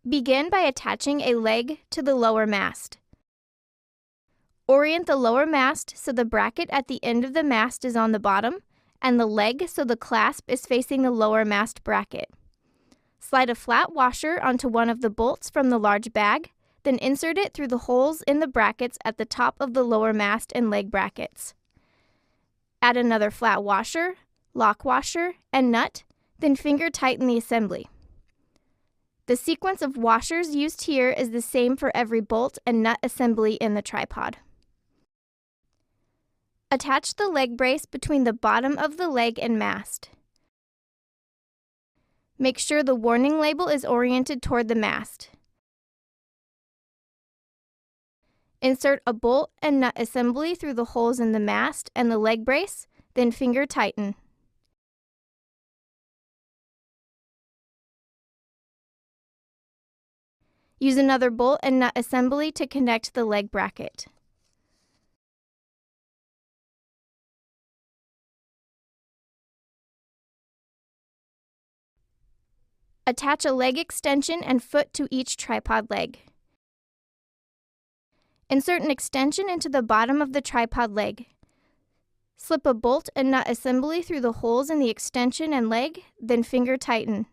Begin by attaching a leg to the lower mast. Orient the lower mast so the bracket at the end of the mast is on the bottom, and the leg so the clasp is facing the lower mast bracket. Slide a flat washer onto one of the bolts from the large bag, then insert it through the holes in the brackets at the top of the lower mast and leg brackets. Add another flat washer, lock washer, and nut, then finger tighten the assembly. The sequence of washers used here is the same for every bolt and nut assembly in the tripod. Attach the leg brace between the bottom of the leg and mast. Make sure the warning label is oriented toward the mast. Insert a bolt and nut assembly through the holes in the mast and the leg brace, then finger tighten. Use another bolt and nut assembly to connect the leg bracket. Attach a leg extension and foot to each tripod leg. Insert an extension into the bottom of the tripod leg. Slip a bolt and nut assembly through the holes in the extension and leg, then finger tighten.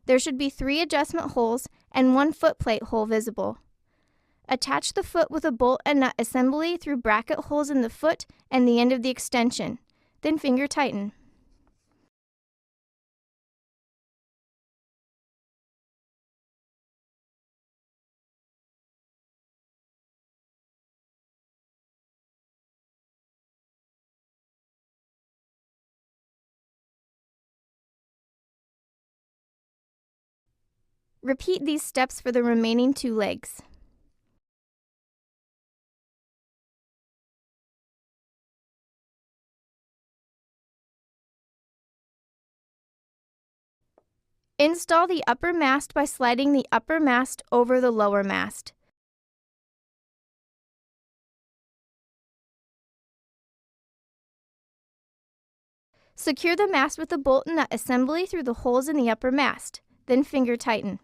There should be 3 adjustment holes and 1 foot plate hole visible. Attach the foot with a bolt and nut assembly through bracket holes in the foot and the end of the extension, then finger tighten. Repeat these steps for the remaining 2 legs. Install the upper mast by sliding the upper mast over the lower mast. Secure the mast with a bolt and nut assembly through the holes in the upper mast, then finger tighten.